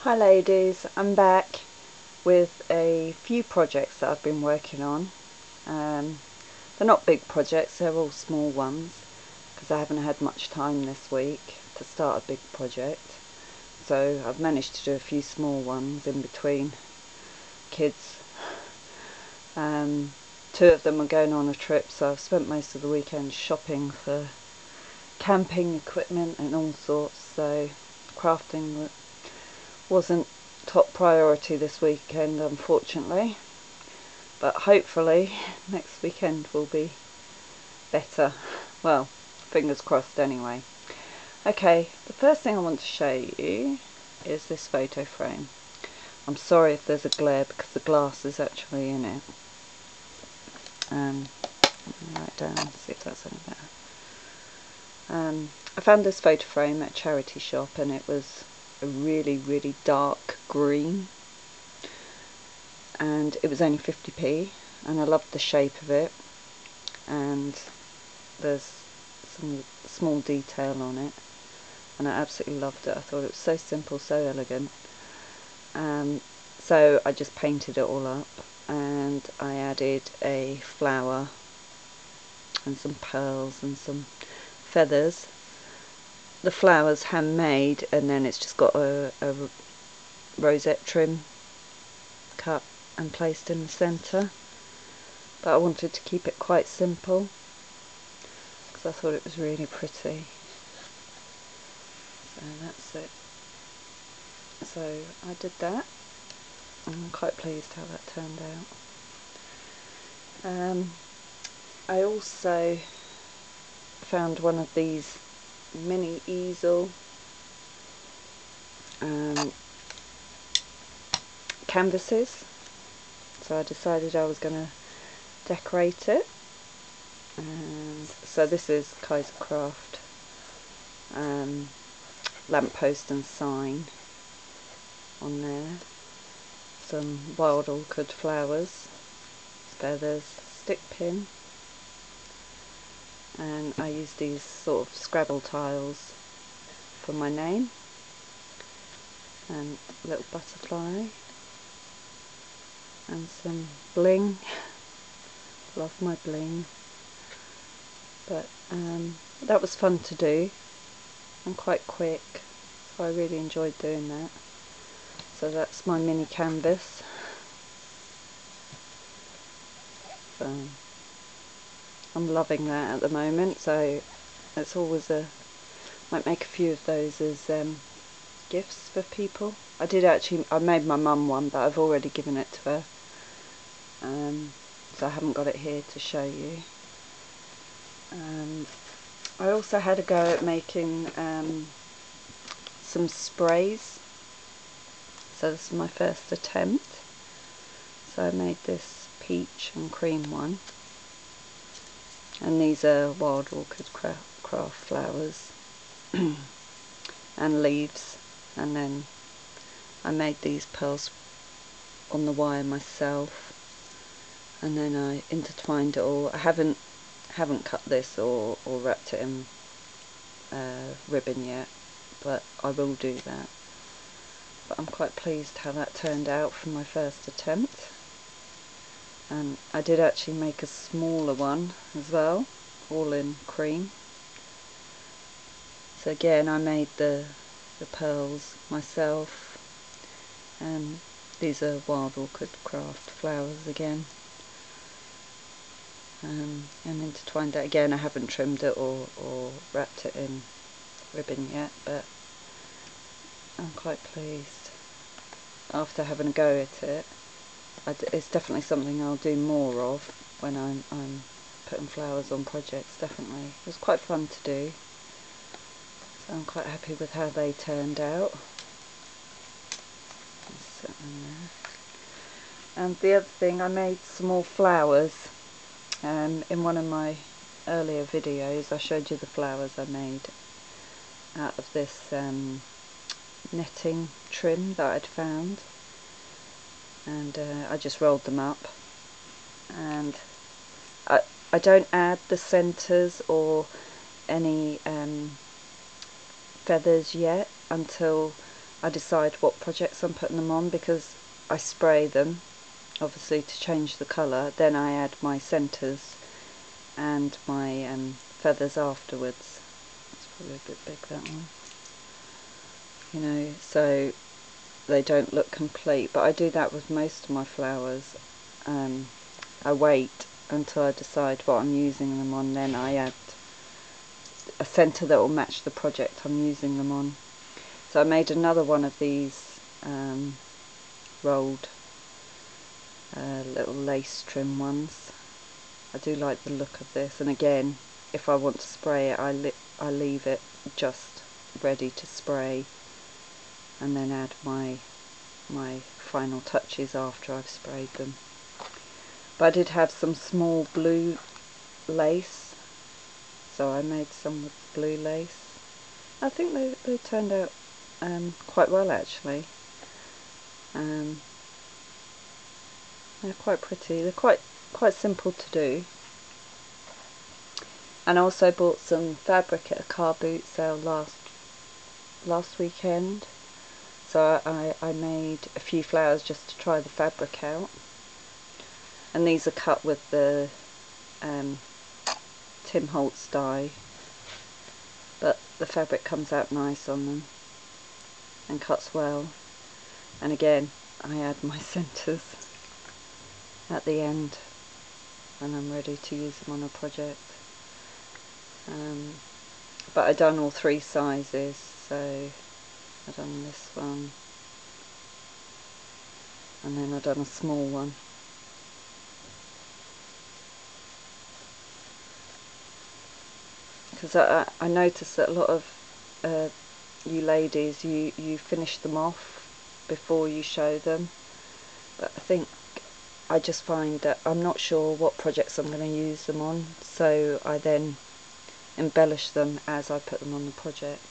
Hi ladies, I'm back with a few projects that I've been working on. They're not big projects, they're all small ones because I haven't had much time this week to start a big project. So I've managed to do a few small ones in between kids. Two of them are going on a trip, so I've spent most of the weekend shopping for camping equipment and all sorts, so crafting wasn't top priority this weekend, unfortunately, but hopefully next weekend will be better. Well, fingers crossed anyway. Okay, the first thing I want to show you is this photo frame. I'm sorry if there's a glare because the glass is actually in it. Let me write down, see if that's any better. I found this photo frame at a charity shop and it was a really dark green, and it was only 50p, and I loved the shape of it, and there's some small detail on it, and I absolutely loved it. I thought it was so simple, so elegant. So I just painted it all up, and I added a flower and some pearls and some feathers. The flower's handmade, and then it's just got a rosette trim cut and placed in the centre, but I wanted to keep it quite simple because I thought it was really pretty. So that's it. So I did that, and I'm quite pleased how that turned out. I also found one of these mini easel canvases, so I decided I was going to decorate it. And so this is Kaiser Craft lamppost and sign on there, some wild orchid flowers, feathers, stick pin, and I used these sort of Scrabble tiles for my name, and a little butterfly and some bling. Love my bling. But that was fun to do and quite quick, so I really enjoyed doing that. So that's my mini canvas. So I'm loving that at the moment, so it's always might make a few of those as gifts for people. I made my mum one, but I've already given it to her, so I haven't got it here to show you. I also had a go at making some sprays, so this is my first attempt. So I made this peach and cream one, and these are wild orchid craft flowers and leaves, and then I made these pearls on the wire myself, and then I intertwined it all. I haven't cut this or wrapped it in ribbon yet, but I will do that. But I'm quite pleased how that turned out from my first attempt. And I did actually make a smaller one as well, all in cream. So again, I made the pearls myself, and these are wild orchid craft flowers again, and intertwined that again. I haven't trimmed it or wrapped it in ribbon yet, but I'm quite pleased after having a go at it. It's definitely something I'll do more of when I'm putting flowers on projects, definitely. It was quite fun to do, so I'm quite happy with how they turned out. Set them there. And the other thing, I made some more flowers. In one of my earlier videos I showed you the flowers I made out of this netting trim that I'd found, and I just rolled them up, and I don't add the centres or any feathers yet until I decide what projects I'm putting them on, because I spray them obviously to change the colour, then I add my centres and my feathers afterwards. It's probably a bit big, that one, you know, so they don't look complete, but I do that with most of my flowers. I wait until I decide what I'm using them on, then I add a centre that will match the project I'm using them on. So I made another one of these rolled little lace trim ones. I do like the look of this, and again, if I want to spray it, I leave it just ready to spray, and then add my final touches after I've sprayed them. But I did have some small blue lace, so I made some with blue lace. I think they turned out quite well, actually. They're quite pretty. They're quite simple to do. And I also bought some fabric at a car boot sale last weekend. So I made a few flowers just to try the fabric out. And these are cut with the Tim Holtz dye, but the fabric comes out nice on them and cuts well. And again, I add my centres at the end when I'm ready to use them on a project. But I've done all three sizes, so I've done this one, and then I've done a small one. Because I noticed that a lot of you ladies, you finish them off before you show them, but I think I just find that I'm not sure what projects I'm going to use them on, so I then embellish them as I put them on the project.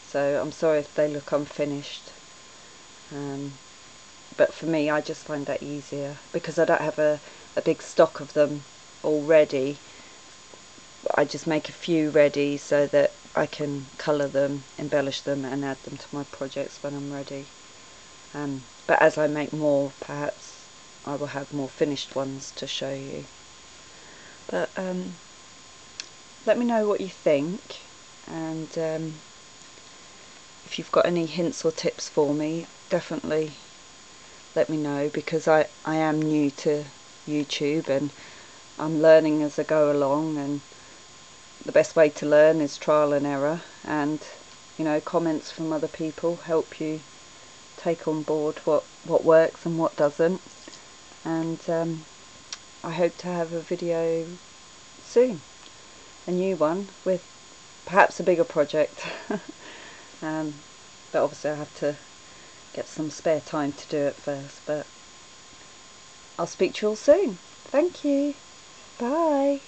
So I'm sorry if they look unfinished, but for me, I just find that easier, because I don't have a big stock of them already. I just make a few ready so that I can colour them, embellish them, and add them to my projects when I'm ready. But as I make more, perhaps I will have more finished ones to show you. But let me know what you think, and if you've got any hints or tips for me, definitely let me know, because I am new to YouTube and I'm learning as I go along, and the best way to learn is trial and error, and you know, comments from other people help you take on board what works and what doesn't. And I hope to have a video soon, a new one with perhaps a bigger project. But obviously I have to get some spare time to do it first. But I'll speak to you all soon. Thank you. Bye.